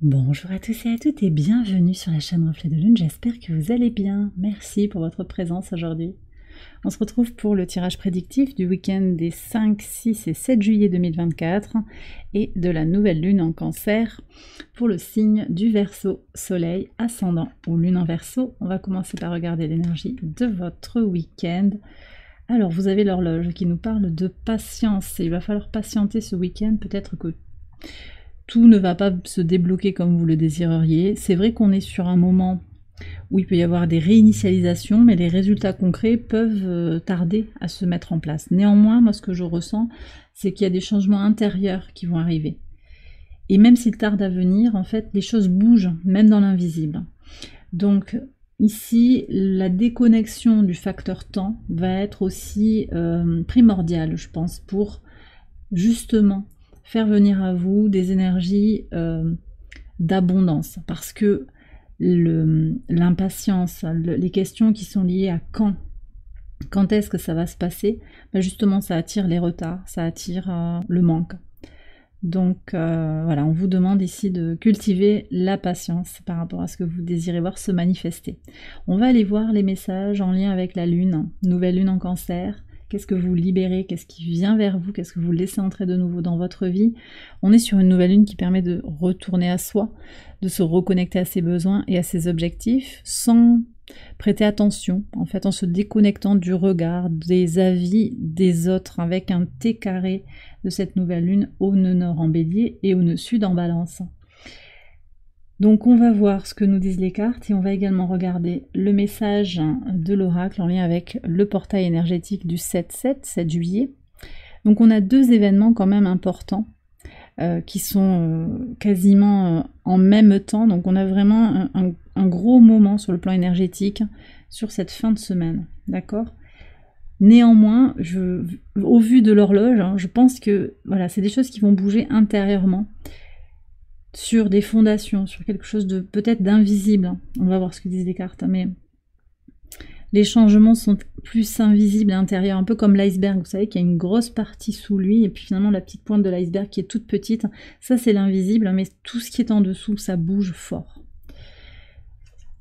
Bonjour à tous et à toutes et bienvenue sur la chaîne Reflet de Lune, j'espère que vous allez bien. Merci pour votre présence aujourd'hui. On se retrouve pour le tirage prédictif du week-end des 5, 6 et 7 juillet 2024 et de la nouvelle lune en Cancer pour le signe du Verseau, soleil, ascendant ou lune en Verseau. On va commencer par regarder l'énergie de votre week-end. Alors vous avez l'horloge qui nous parle de patience et il va falloir patienter ce week-end, peut-être que tout ne va pas se débloquer comme vous le désireriez. C'est vrai qu'on est sur un moment où il peut y avoir des réinitialisations, mais les résultats concrets peuvent tarder à se mettre en place. Néanmoins, moi ce que je ressens, c'est qu'il y a des changements intérieurs qui vont arriver. Et même s'ils tardent à venir, en fait, les choses bougent, même dans l'invisible. Donc ici, la déconnexion du facteur temps va être aussi primordiale, je pense, pour justement faire venir à vous des énergies d'abondance, parce que l'impatience, les questions qui sont liées à quand est-ce que ça va se passer, ben justement ça attire les retards, ça attire le manque. Donc voilà, on vous demande ici de cultiver la patience par rapport à ce que vous désirez voir se manifester. On va aller voir les messages en lien avec la lune, nouvelle lune en Cancer. Qu'est-ce que vous libérez? Qu'est-ce qui vient vers vous? Qu'est-ce que vous laissez entrer de nouveau dans votre vie? On est sur une nouvelle lune qui permet de retourner à soi, de se reconnecter à ses besoins et à ses objectifs sans prêter attention, en fait, en se déconnectant du regard, des avis des autres, avec un T carré de cette nouvelle lune au nœud nord en Bélier et au nœud sud en Balance. Donc on va voir ce que nous disent les cartes et on va également regarder le message de l'oracle en lien avec le portail énergétique du 7 juillet. Donc on a deux événements quand même importants qui sont quasiment en même temps. Donc on a vraiment un gros moment sur le plan énergétique sur cette fin de semaine, d'accord ? Néanmoins, au vu de l'horloge, je pense que voilà, c'est des choses qui vont bouger intérieurement, sur des fondations, sur quelque chose de peut-être d'invisible. On va voir ce que disent les cartes, mais les changements sont plus invisibles à l'intérieur, un peu comme l'iceberg. Vous savez qu'il y a une grosse partie sous lui, et puis finalement la petite pointe de l'iceberg qui est toute petite, ça c'est l'invisible, mais tout ce qui est en dessous, ça bouge fort.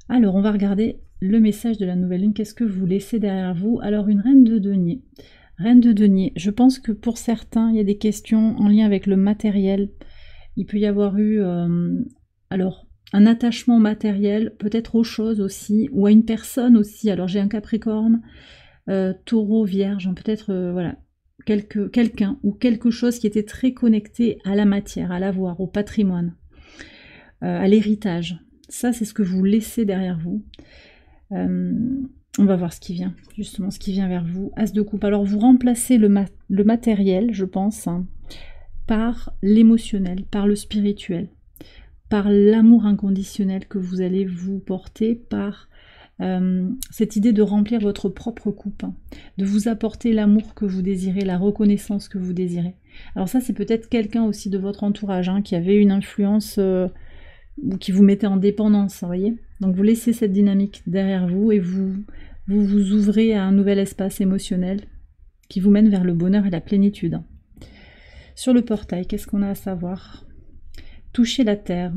Alors on va regarder le message de la nouvelle lune. Qu'est-ce que vous laissez derrière vous? Alors une reine de denier. Reine de denier, je pense que pour certains, il y a des questions en lien avec le matériel. Il peut y avoir eu alors un attachement matériel, peut-être aux choses aussi, ou à une personne aussi. Alors j'ai un Capricorne, Taureau, Vierge, peut-être voilà, quelqu'un ou quelque chose qui était très connecté à la matière, à l'avoir, au patrimoine, à l'héritage. Ça, c'est ce que vous laissez derrière vous. On va voir ce qui vient, justement, ce qui vient vers vous. As de coupe. Alors vous remplacez le matériel, je pense, hein, par l'émotionnel, par le spirituel, par l'amour inconditionnel que vous allez vous porter, par cette idée de remplir votre propre coupe, hein, de vous apporter l'amour que vous désirez, la reconnaissance que vous désirez. Alors ça, c'est peut-être quelqu'un aussi de votre entourage hein, qui avait une influence ou qui vous mettait en dépendance, vous voyez. Donc vous laissez cette dynamique derrière vous et vous ouvrez à un nouvel espace émotionnel qui vous mène vers le bonheur et la plénitude. Sur le portail, qu'est-ce qu'on a à savoir? Toucher la terre.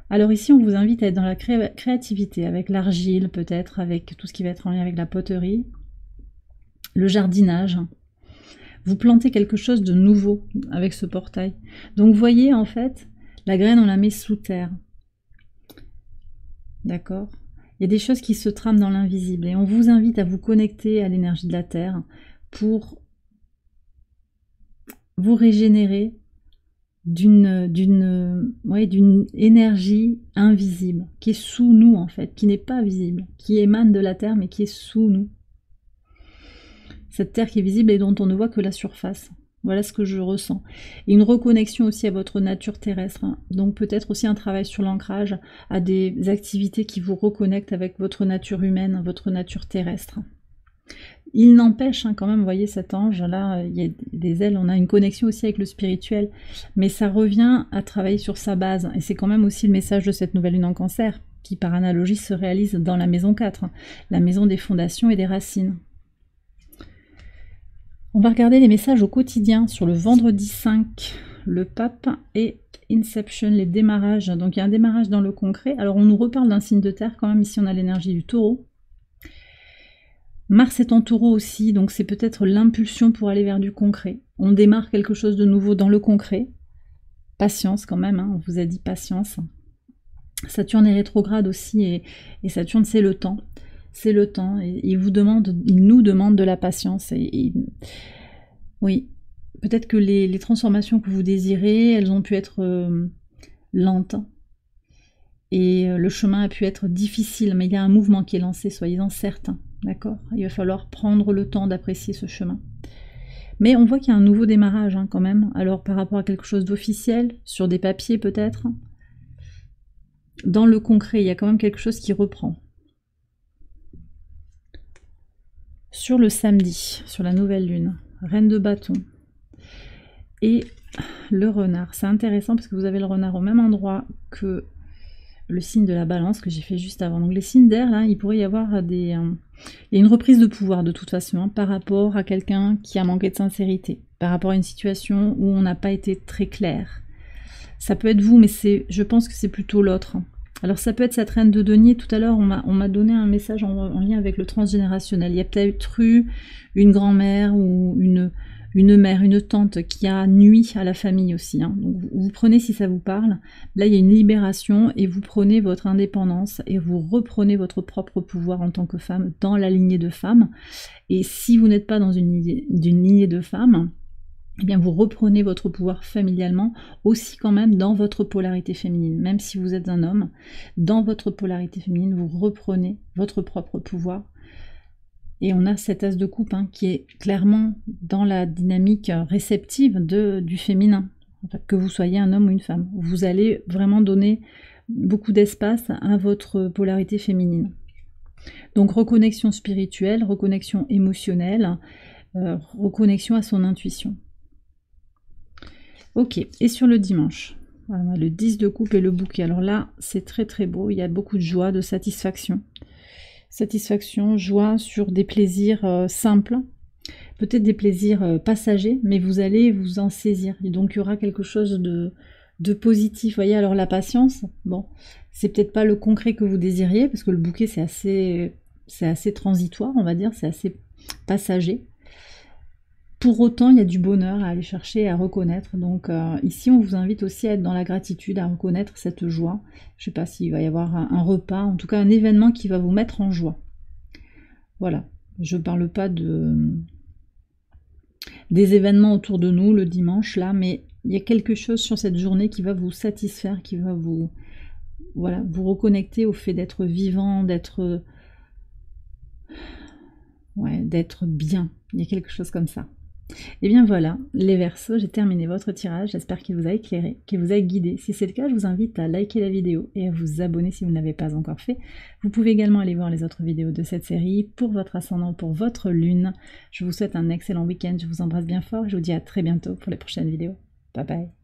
Alors ici, on vous invite à être dans la créativité, avec l'argile peut-être, avec tout ce qui va être en lien avec la poterie, le jardinage. Vous plantez quelque chose de nouveau avec ce portail. Donc vous voyez, en fait, la graine, on la met sous terre. D'accord? Il y a des choses qui se trament dans l'invisible et on vous invite à vous connecter à l'énergie de la terre pour vous régénérer d'une énergie invisible, qui est sous nous en fait, qui n'est pas visible, qui émane de la terre mais qui est sous nous. Cette terre qui est visible et dont on ne voit que la surface. Voilà ce que je ressens. Et une reconnexion aussi à votre nature terrestre. Hein. Donc peut-être aussi un travail sur l'ancrage, à des activités qui vous reconnectent avec votre nature humaine, votre nature terrestre. Il n'empêche hein, quand même, vous voyez cet ange, là, il y a des ailes, on a une connexion aussi avec le spirituel, mais ça revient à travailler sur sa base, et c'est quand même aussi le message de cette nouvelle lune en Cancer, qui par analogie se réalise dans la maison 4, la maison des fondations et des racines. On va regarder les messages au quotidien sur le vendredi 5 le pape et Inception, les démarrages. Donc il y a un démarrage dans le concret. Alors on nous reparle d'un signe de terre quand même, ici on a l'énergie du taureau. Mars est en taureau aussi, donc c'est peut-être l'impulsion pour aller vers du concret. On démarre quelque chose de nouveau dans le concret. Patience quand même, hein, on vous a dit patience. Saturne est rétrograde aussi, et Saturne c'est le temps. C'est le temps, et il nous demande de la patience. Oui, peut-être que les transformations que vous désirez, elles ont pu être lentes. Et le chemin a pu être difficile, mais il y a un mouvement qui est lancé, soyez-en certains. D'accord? Il va falloir prendre le temps d'apprécier ce chemin. Mais on voit qu'il y a un nouveau démarrage hein, quand même. Alors par rapport à quelque chose d'officiel, sur des papiers peut-être. Dans le concret, il y a quand même quelque chose qui reprend. Sur le samedi, sur la nouvelle lune, reine de bâton et le renard. C'est intéressant parce que vous avez le renard au même endroit que le signe de la balance que j'ai fait juste avant. Donc les signes d'air, là, il pourrait y avoir il y a une reprise de pouvoir de toute façon hein, par rapport à quelqu'un qui a manqué de sincérité, par rapport à une situation où on n'a pas été très clair. Ça peut être vous, mais je pense que c'est plutôt l'autre. Alors ça peut être cette reine de denier. Tout à l'heure, on m'a donné un message en lien avec le transgénérationnel. Il y a peut-être eu une grand-mère ou une mère, une tante qui a nui à la famille aussi. Hein. Donc vous prenez si ça vous parle. Là, il y a une libération et vous prenez votre indépendance et vous reprenez votre propre pouvoir en tant que femme dans la lignée de femmes. Et si vous n'êtes pas dans une lignée de femmes, eh bien vous reprenez votre pouvoir familialement aussi quand même dans votre polarité féminine. Même si vous êtes un homme, dans votre polarité féminine, vous reprenez votre propre pouvoir. Et on a cet as de coupe hein, qui est clairement dans la dynamique réceptive du féminin. Enfin, que vous soyez un homme ou une femme. Vous allez vraiment donner beaucoup d'espace à votre polarité féminine. Donc reconnexion spirituelle, reconnexion émotionnelle, reconnexion à son intuition. Ok, et sur le dimanche, voilà, le 10 de coupe et le bouquet. Alors là, c'est très très beau, il y a beaucoup de joie, de satisfaction. Satisfaction, joie sur des plaisirs simples, peut-être des plaisirs passagers, mais vous allez vous en saisir. Et donc il y aura quelque chose de positif. Vous voyez, alors la patience, bon, c'est peut-être pas le concret que vous désiriez, parce que le bouquet c'est assez transitoire, on va dire, c'est assez passager. Pour autant, il y a du bonheur à aller chercher, à reconnaître. Donc ici, on vous invite aussi à être dans la gratitude, à reconnaître cette joie. Je ne sais pas s'il va y avoir un repas, en tout cas un événement qui va vous mettre en joie. Voilà. Je ne parle pas des événements autour de nous le dimanche, là, mais il y a quelque chose sur cette journée qui va vous satisfaire, qui va vous reconnecter au fait d'être vivant, d'être bien. Il y a quelque chose comme ça. Et bien voilà, les Verseaux, j'ai terminé votre tirage, j'espère qu'il vous a éclairé, qu'il vous a guidé. Si c'est le cas, je vous invite à liker la vidéo et à vous abonner si vous ne l'avez pas encore fait. Vous pouvez également aller voir les autres vidéos de cette série pour votre ascendant, pour votre lune. Je vous souhaite un excellent week-end, je vous embrasse bien fort et je vous dis à très bientôt pour les prochaines vidéos. Bye bye.